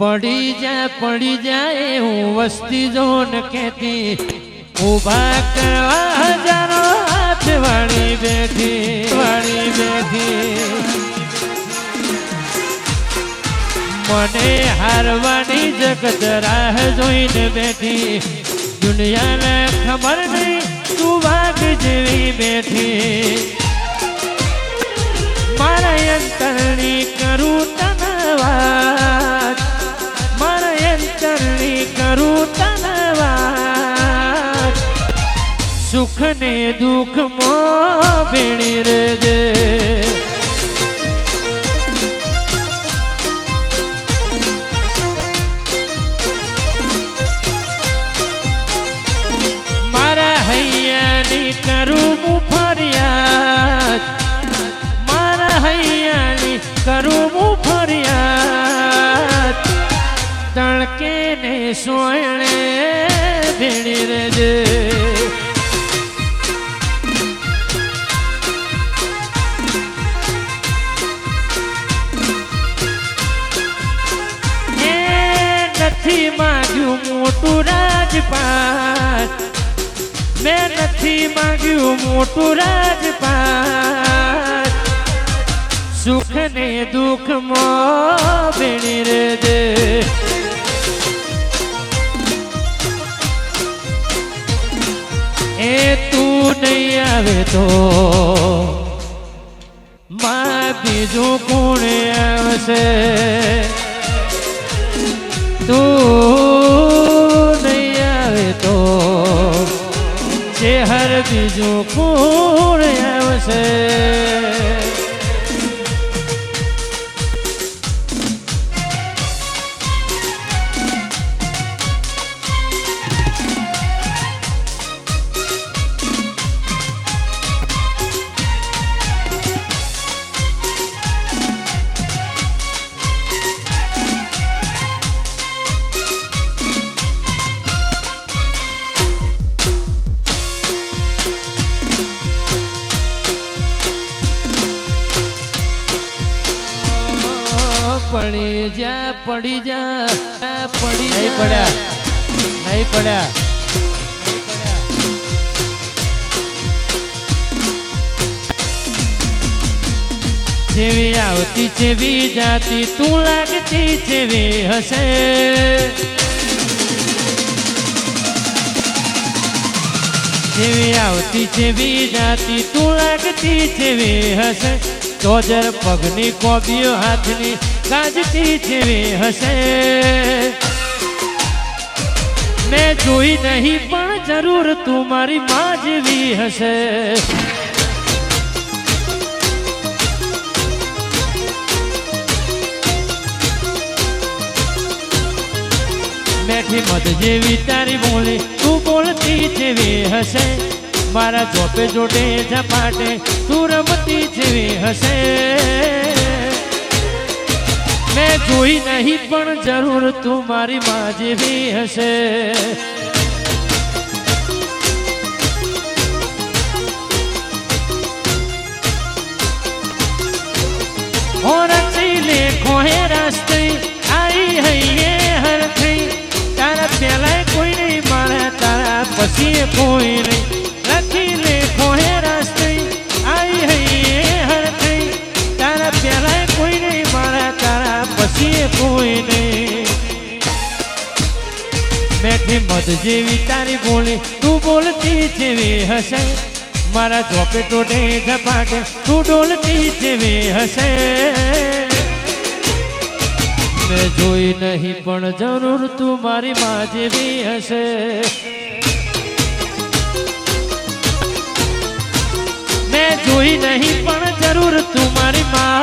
પડી જાય હું વસ્તી જોન કેતી ઉભા કરવા હજારો હાથ વાળી બેઠી મને હારવાની જગત રાહ જોઈને બેઠી દુનિયાને ખબર નહીં તું વાઘ જેવી બેઠી મારા અંતરની કરું તને વાત મારા અંતરની કરું તને વાત સુખ ને દુઃખ માં ભેળી રહેજે કરું હું ફરિયાદ મારા હૈયાની કરું હું ફરિયાદ તણકે ને સોયણે ભેળી રહેજે એ નથી માંગ્યું મોટું રાજપાટ મેં નથી માંગ્યું મોટું રાજપાટ સુખ ને દુઃખ માં ભેળી રહેજે એ તું નહીં આવે તો માં બીજું કોણ આવશે તું નહીં આવે તો હર બીજું કોણ આવશે પડી જા નહીં પડ્યા જેવી આવતી જેવી જાતી તું લાગતી જેવી હશે જેવી આવતી જેવી જાતી તું લાગતી જેવી હશે તો જર પગની કોબીઓ હાથની ગાજતી જેવી હશે મેં જોઈ નહીં પણ જરૂર તું મારી માં જેવી હશે મેઠી મધ જેવી તારી બોલી તું બોલતી જેવી હશે મારા જોપે જોડે ઝપાટે તું રમતી જેવી હશે મેં જોઈ નહીં પણ જરૂર તું મારી માં જેવી હશે હો રચી લે ખોહે રસ્તે આવી હૈયે હર થઈ તારા પેલા કોઈ નહીં મારે તારા પછી કોઈ નહીં રચી લે ખોહે રસ્તે આવી હૈયે હર થઈ તારા પેલા કોઈ નહીં મારે તારા પછી કોઈ નહીં મેઠી મધ જેવી તારી બોલી તું બોલતી જેવી હશે મારા જોપે ટોટે ઝપાટે તું ડોલતી જેવી હશે મેં જોઈ નહીં પણ જરૂર તું મારી માં જેવી હશે મેં જોઈ નહીં પણ જરૂર તું મારી માં